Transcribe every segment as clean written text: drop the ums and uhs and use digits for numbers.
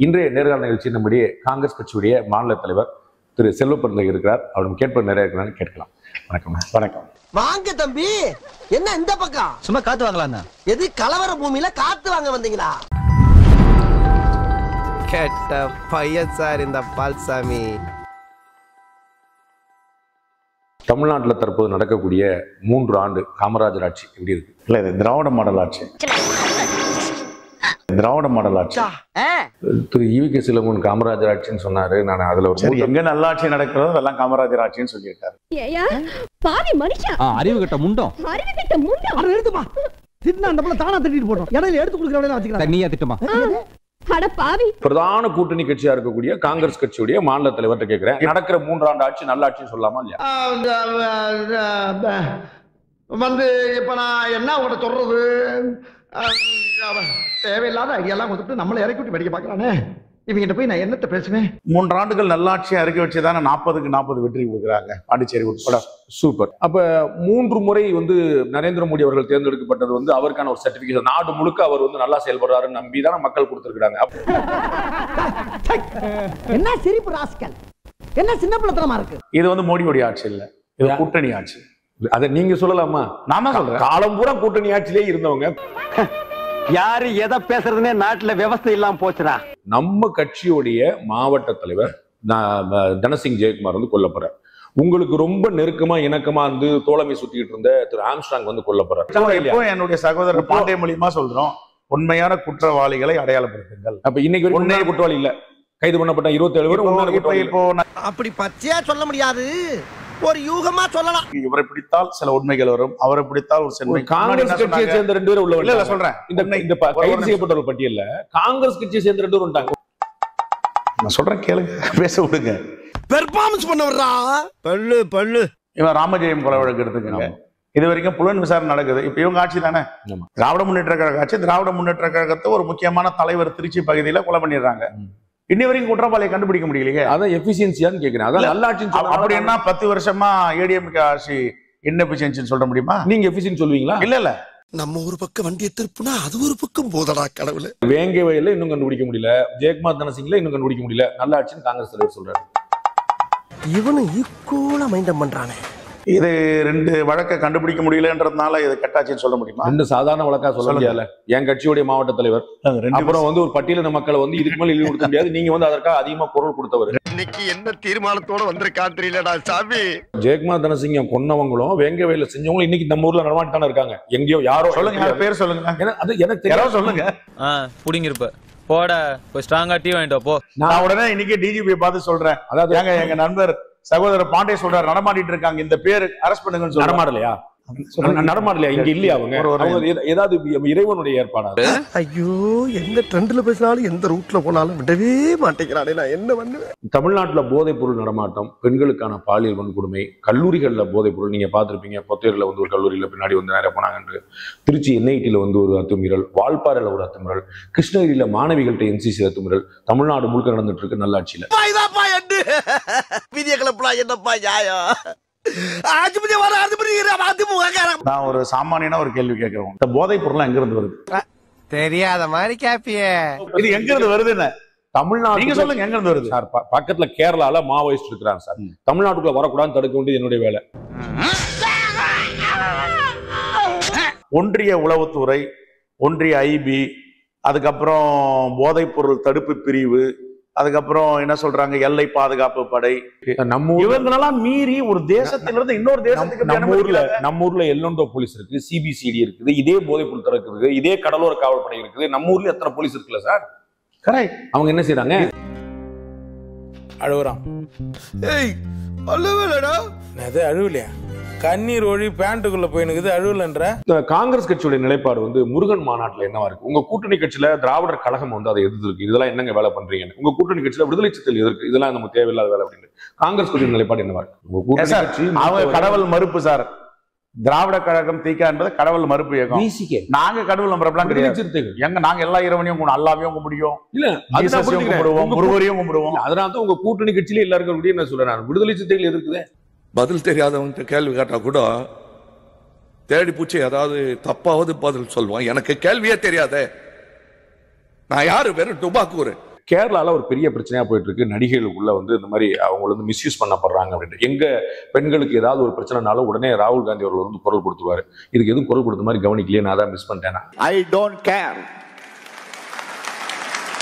இன்றைய நேர்காணல் நிகழ்ச்சி நம்முடைய காங்கிரஸ் கட்சியுடைய மாநில தலைவர் திரு செல்வ பெருந்தகை இருக்கிறார். அவரும் கேட்பது நிறைய இருக்கிறான்னு கேட்கலாம். வணக்கம். வணக்கம். வாங்க தம்பி. என்ன இந்த பக்கம்? சும்மா காத்து வாங்கலாம். எது கலவர பூமியில காத்து வாங்க வந்தீங்களா? கேட்ட பையன் சார் இந்த பால்சாமி. தமிழ்நாட்டில் தற்போது நடக்கக்கூடிய 3 ஆண்டு காமராஜர் ஆட்சி எப்படி இருக்கு? இல்ல, இது திராவிட மாடல் ஆட்சி. திராவிட மாடல் ஆட்சி. திரு ஈவி.கே. சிலம்பன் காமராஜர் ஆட்சின்னு சொன்னாரு. நான் அதுல ஒரு எங்க நல்லாட்சி நடக்கிறதோ அதெல்லாம் காமராஜர் ஆட்சின்னு சொல்லியிருக்காரு. அறிவு கட்ட முண்டம். எடுத்துமா திட்டினா அந்த தானா திட்டிட்டு போட்டோம். இடையில எடுத்து கொடுக்குற வச்சுக்கலாம். நீயா திட்டமா? பிரதான கூட்டணி கட்சியா இருக்கக்கூடிய காங்கிரஸ் கட்சியுடைய மாநில தலைவர்கிட்ட கேட்கிறேன், நடக்கிற 3 ஆண்டு ஆட்சி நல்ல ஆட்சின்னு சொல்லலாமா இல்லையா? இப்ப நான் என்ன உங்கள்கிட்ட சொல்றது? தேவையில்லாத ஐடியாலாம் கொடுத்துட்டு நம்மளை இறக்கி விட்டு படிக்க பாக்குறானே. இவங்கிட்ட போய் நான் என்னத்த பேசுவேன்? 3 ஆண்டுகள் நல்லாட்சியை அறிக்கை வச்சுதானே 40க்கு 40 வெற்றி கொடுக்குறாங்க, பாண்டிச்சேரி உட்பட. சூப்பர். அப்ப 3 முறை நரேந்திர மோடி அவர்கள் தேர்ந்தெடுக்கப்பட்டது அவருக்கான ஒரு சர்டிபிகேட். நாடு முழுக்க அவர் நல்லா செயல்படுறாருன்னு நம்பிதானே மக்கள் கொடுத்திருக்காங்க. என்ன சிரிப்பு ராஸ்கல், என்ன சின்ன பிள்ளைத்தனமா இருக்கு. இது மோடியோட ஆட்சி இல்ல, இது கூட்டணி ஆட்சி. அதை நீங்க சொல்லலாமா? நான் தான் சொல்றேன். காலம் பூரா கூட்டணி ஆட்சியிலே இருந்தவங்க. யாரு எதை பேசுறதுன்னே நாட்டுல விவசாயம் இல்லாம போச்சுடா. நம்ம கட்சியுடைய மாவட்ட தலைவர் தனசிங் ஜெயக்குமார் கொல்லப்படுறார். உங்களுக்கு ரொம்ப நெருக்கமா இணக்கமா தோழமை சுத்திட்டு இருந்த திரு ஆம்ஸ்ட்ராங் கொல்லப்படுறார். என்னுடைய சகோதரர் பாண்டே மூலியமா சொல்றோம், உண்மையான குற்றவாளிகளை அடையாளப்படுத்துங்கள். அப்ப இன்னைக்கு உண்மையான குற்றவாளி இல்ல, கைது பண்ணப்பட்ட 27 பேர். இப்போ அப்படி பச்சையா சொல்ல முடியாது, ஒரு யூகமா சொல்லலாம். இவரை பிடித்தால் சில உண்மைகள் வரும், அவரை பிடித்தால் ஒரு சென்மை. காங்கிரஸ் கட்சியை சேர்ந்த 2 பேர் உள்ள இல்ல சொல்றேன். இந்த கைது செய்யப்பட்டவர்கள் பட்டியல்ல காங்கிரஸ் கட்சியை சேர்ந்த 2 பேர் வந்துட்டாங்க. நான் சொல்றேன் கேளுங்க, பேச விடுங்க. பெர்ஃபார்மன்ஸ் பண்ண வர்றா. பல்லு இவன் ராமஜெயம் கொலை வழக்கு எடுத்துக்கங்க. இது வரைக்கும் புலன் விசாரணை நடக்குது. இப்ப இவங்க ஆட்சி தானே, திராவிட முன்னேற்ற கழக ஆட்சி. திராவிட முன்னேற்ற கழகத்தை ஒரு முக்கியமான தலைவர் திருச்சி பகுதியில கொலை பண்ணிடுறாங்க. இன்னி வரைக்கும் குற்றவாளியை கண்டுபிடிக்க முடியலையே. அதான் எஃபிஷியன்சியான்னு கேக்குறேன். அதான் நல்லாட்சி. அப்படி என்ன 10 வருஷமா ஏடிஎம்கே ஆட்சி இன்எஃபிஷியன்சின்னு சொல்ல முடியுமா? நீங்க எஃபிஷியன்சி சொல்லுவீங்களா? இல்ல நம்ம ஒரு பக்கம் வண்டியை திருப்புனா அது ஒரு பக்கம் போதடா கடவுளே. வேங்கை வயல்ல இன்னும் கண்டுபிடிக்க முடியல, ஜெயக்குமார் தனசிங்ல இன்னும் கண்டுபிடிக்க முடியல. நல்லாட்சின்னு காங்கிரஸ் தலைவர் சொல்றாரு. இவனும் ஈக்குவலா மைண்டம் பண்றானே. இது 2 வழக்கை கண்டுபிடிக்க முடியலன்றதுனால இது கட்டாட்சின்னு சொல்ல முடியுமா? 2 சாதாரண வழக்கா சொல்ல முடியல. என் கட்சியுடைய மாவட்ட தலைவர் அப்புறம் ஒரு பட்டியலின மக்களை இதுக்கு மேல எழுதி கொடுக்க முடியாது. நீங்க அதற்காக அதிகமா குரல் கொடுத்தவர். இன்னைக்கு என்ன தீர்மானத்தோட வந்திருக்கான் தெரியலடா சாமி. ஜெயக்குமார் தனசிங்க கொன்னவங்களும் வேங்கை வயல்ல செஞ்சவங்களும் இன்னைக்கு நம்ம ஊர்ல நடமாட்டானே இருக்காங்க. எங்கேயோ யாரோ சொல்லுங்க, பேர் சொல்லுங்க. அது எனக்கு தெரியாது. சொல்லுங்க. புடிங்கிருப்ப போட போய் ஸ்ட்ராங்கா டீ வாங்கிட்டு போ. நான் உடனே இன்னைக்கு டிஜிபி பார்த்து சொல்றேன், அதாவது எங்க நண்பர் சகோதரர் பாண்டே சொல்றாரு, நடமாடிட்டு இருக்காங்க, இந்த பேரு அரெஸ்ட் பண்ணுங்கன்னு சொல்ல. நடமாடலையா? நடமாடலையா? இங்க இல்லையா? அவங்க ஏதாவது இறைவனுடைய ஏற்பாடா? ஐயோ, எந்த ட்ரெண்ட்ல பேசினாலும் எந்த ரூட்ல போனாலும் விடவே மாட்டேங்கிறானே. நான் என்ன பண்ணுவேன்? தமிழ்நாட்டுல போதைப் பொருள் நடமாட்டம், பெண்களுக்கான பாலியல் வன்கொடுமை, கல்லூரிகள்ல போதைப் பொருள் நீங்க பார்த்திருப்பீங்க. பொத்தேரில ஒரு கல்லூரியில பின்னாடி நிறைய போனாங்க. திருச்சி என்ஐடியில ஒரு அத்துமீறல், வால்பாறையில ஒரு அத்துமீறல், கிருஷ்ணகிரியில மாணவிகள்கிட்ட என்சிசி அத்துமீறல். தமிழ்நாடு முழுக்க நடந்துட்டு இருக்கு நல்லாட்சியில. என்னப்பா நியாயம்? நான் ஒரு சாமானியனா ஒரு கேள்வி கேட்கிறோம், இந்த போதைப் பொருள் எங்க இருந்து வருது? தெரியாத மாதிரி கேப்பியே. இது எங்க இருந்து வருதுன்னு தமிழ்நாடு நீங்க சொல்லுங்க, எங்க இருந்து வருது? சார், பக்கத்துல கேரளால மாவோயிஸ்ட் இருக்கிறாங்க சார். தமிழ்நாட்டுக்குள்ள வரக்கூடாதுன்னு தடுக்க வேண்டியது என்னுடைய வேலை. ஒன்றிய உளவுத்துறை, ஒன்றிய ஐபி, அதுக்கப்புறம் போதைப் பொருள் தடுப்பு பிரிவு, அதுக்கப்புறம் என்ன சொல்றாங்க, எல்லை பாதுகாப்பு படை, நம்ம இவங்களெல்லாம் மீறி ஒரு தேசத்திலிருந்து இன்னொரு தேசத்துக்கு நம்ம ஊர்ல எல்லோண்டோ போலீஸ் இருக்கு, சிபிசிடி இருக்குது, இதே போதைப் பொருள் தடுப்பு இருக்கு, இதே கடலோர காவல் படை இருக்குது. நம்ம ஊர்ல எத்தனை போலீஸ் இருக்குல்ல சார்? கரெக்ட். அவங்க என்ன செய்யறாங்க? அழுகுறான். ஏய் அழுவலடா. அது அழுவலையா? கண்ணீர் ஒழி பேண்ட்டுக்குள்ள போயினுக்குது, அழுவலன்ற. காங்கிரஸ் கட்சியுடைய நிலைப்பாடு முருகன் மாநாட்டுல என்னவா இருக்கு? உங்க கூட்டணி கட்சியில திராவிடர் கழகம் அதை எதிர்த்து இதெல்லாம் என்னங்க வேலை பண்றீங்க? உங்க கூட்டணி கட்சியில விடுதலை சிறுத்தைகள் எதிர்க்கு, இதெல்லாம் நமக்கு தேவையில்லாத வேலை அப்படின்னு காங்கிரஸ் கட்சியின் நிலைப்பாடு என்னவா இருக்கு? உங்க கூட்டணி கட்சி அவங்க கடவுள் மறுப்பு சார். திராவிட கழகம் தீகா என்பது கடவுள் மறுப்பு இயக்கம். நாங்க கடவுள் மறுப்புலாம் கிடையாது. எங்க நாங்க எல்லா இறைவனையும் அல்லாவையும் கும்பிடுவோம், இல்ல கும்பிடுவோம், முருகரையும் கும்பிடுவோம். அதனால உங்க கூட்டணி கட்சியில எல்லாருக்கும் என்ன சொல்றேன், விடுதலை சிறுத்தைகள் எதிர்க்குது. பதில் தெரியாதவங்க கேள்வி கேட்டா கூட தேடி பூச்சி ஏதாவது தப்பாவது பதில் சொல்லுவான். எனக்கு கேள்வியே தெரியாதே, நான் யாரு? வெறும் டுபாக்கூர். கேரளால ஒரு பெரிய பிரச்சனையா போயிட்டு இருக்கு. நடிகைகளுக்குள்ள வந்து இந்த மாதிரி அவங்க வந்து மிஸ்யூஸ் பண்ணப்படுறாங்க அப்படின்ட்டு. எங்க பெண்களுக்கு ஏதாவது ஒரு பிரச்சனைனாலும் உடனே ராகுல் காந்தி அவர்கள் வந்து குரல் கொடுத்துருவாரு. இதுக்கு எதுவும் குரல் கொடுத்த மாதிரி கவனிக்கலையே, நான் தான் மிஸ் பண்ணிட்டேன். I don't care.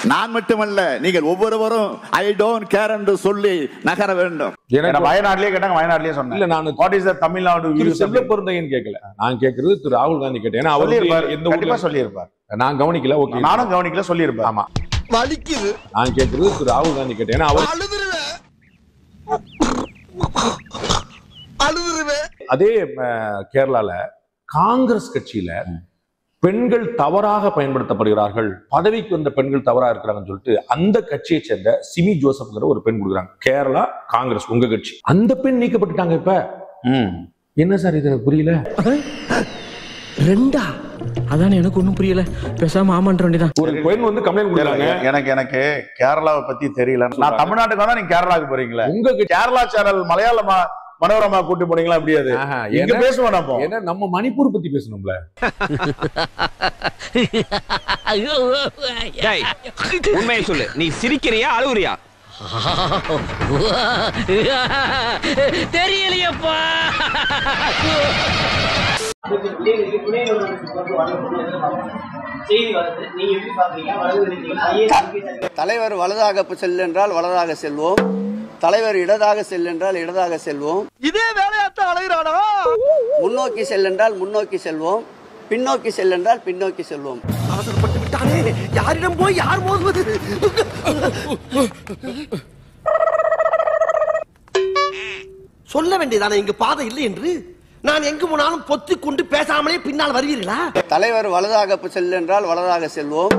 நான் மட்டுமல்ல, நீங்கள் ஒவ்வொருவரும் ஐ டோன்ட் கேர் என்று சொல்லி நகர வேண்டும். வயநாட்டிலே கேட்டாங்க, வயநாட்டிலே சொன்னேன். இல்ல, நான் வாட் இஸ் த தமிழ்நாடு செல்வ பெருந்தையன்னு கேட்கல, நான் கேட்கறது திரு ராகுல் காந்தி கேட்டேன். ஏன்னா அவர் எந்த ஊர்ல சொல்லியிருப்பார், நான் கவனிக்கல. ஓகே, நானும் கவனிக்கல, சொல்லியிருப்பேன். ஆமா, வலிக்குது. நான் கேட்கறது திரு ராகுல் காந்தி கேட்டேன். ஏன்னா அவர் அதே கேரளால காங்கிரஸ் கட்சியில பெண்கள் தவறாக பயன்படுத்தப்படுகிறார்கள், பதவிக்கு வந்த பெண்கள் தவறா இருக்கிறாங்கன்னு சொல்லிட்டு அந்த கட்சியை சேர்ந்த சிமி ஜோசப்ங்கிற ஒரு பெண் கொடுக்குறாங்க. கேரளா காங்கிரஸ், உங்க கட்சி. அந்த பெண் நீக்கப்பட்டுட்டாங்க. இப்ப என்ன சார் இது, எனக்கு புரியல. ரெண்டா? அதான் எனக்கு ஒண்ணும் புரியல. பேசாம ஆமான்ற வேண்டியதான். ஒரு பெண் வந்து கம்ப்ளைண்ட் கொடுக்குறாங்க. எனக்கு கேரளாவை பத்தி தெரியல. நான் தமிழ்நாட்டுக்கு வந்தா நீங்க கேரளாவுக்கு போறீங்களா? உங்க கேரளா சேனல் மலையாளமா மனோரமா கூட்டி போனீங்களா? முடியாது, எங்க பேசுவோம் நம்ம. ஏன்னா நம்ம மணிப்பூர் பத்தி பேசணும்ல. உண்மையை சொல்லு, நீ சிரிக்கிறியா அழுவுறியா? தெரியலையப்பா. தலைவர் வலதாக செல்லென்றால் வலதாக செல்வோம், தலைவர் இடதாக செல்லென்றால் இடதாக செல்வோம். இதே வேலையாத்தான் அலைகிறானா? முன்னோக்கி செல்லென்றால் முன்னோக்கி செல்வோம், பின்னோக்கி செல்லென்றால் பின்னோக்கி செல்வோம். அவசரப்பட்டு விட்டானே, யாரிடம் போய் யார் மோதுவது? சொல்ல வேண்டியதானே இங்கு பாதை இல்லை என்று. நான் எங்கு போனாலும் பொத்தி கொண்டு பேசாமலே பின்னால் வருவீர்களா? தலைவர் வலதாக செல்லென்றால் வலதாக செல்வோம்,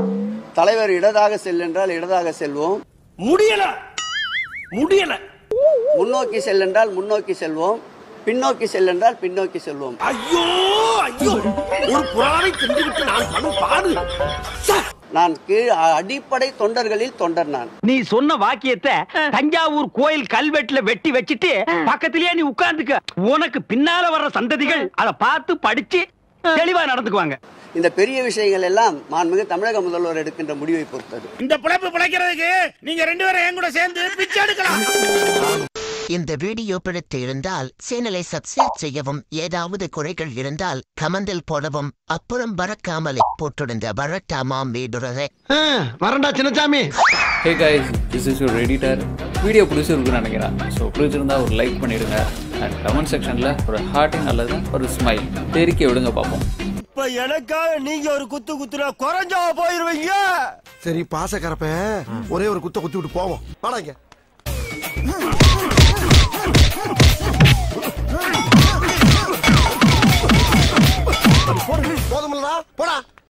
தலைவர் இடதாக செல்லென்றால் இடதாக செல்வோம். முடியல முடியல. முன்னோக்கி செல்லென்றால் முன்னோக்கி செல்வோம், பின்னோக்கி செல்லென்றால் பின்னோக்கி செல்வோம். ஐயோ ஐயோ, ஒரு புறாவை தின்றுவிட்டு நான் படும் பாடு. நான் அடிப்படை தொண்டர்களில் தொண்டர். நான் நீ சொன்ன வாக்கியத்தை தஞ்சாவூர் கோயில் கல்வெட்டுல வெட்டி வச்சிட்டு பக்கத்திலேயே நீ உட்கார்ந்துக்க. உனக்கு பின்னால வர்ற சந்ததிகள் அதை பார்த்து படிச்சு தெளிவா நடந்துக்குவாங்க. இந்த பெரிய விஷயங்கள் எல்லாம் மாண்புமிகு தமிழக முதல்வர் எடுக்கின்ற முடிவை பொறுத்தது. இந்த பிழைப்பு பிழைக்கிறதுக்கு நீங்க ரெண்டு பேரும் என் கூட சேர்ந்து பிச்சை எடுக்கலாம். இந்த வீடியோ பிடித்து இருந்தால் சேனலை சப்ஸ்கிரைப் செய்யவும், ஏதாவது குறைகள் இருந்தால் கமெண்டில் போடவும், அப்புறம் வரக்காமலை போட்டிருந்த வரட்டாமாம் வீடுறதை வரண்டா Chinnasamy. Hey guys, this is your editor. Video பிடிச்சிருக்குன்னு நினைக்கிறேன். ஸோ பிடிச்சிருந்தா ஒரு லைக் பண்ணிடுங்க. அண்ட் கமெண்ட் செக்ஷனில் ஒரு ஹார்ட்டிங் அல்லது ஒரு ஸ்மைல் தெரிக்க விடுங்க பார்ப்போம். இப்ப எனக்காக நீங்க ஒரு குத்து குத்துனா குறைஞ்சா போயிருவீங்க. சரி பாசக்கரப்ப ஒரே ஒரு குத்த குத்தி விட்டு போவோம். வாடாங்க. போதுமில்லடா, போடா.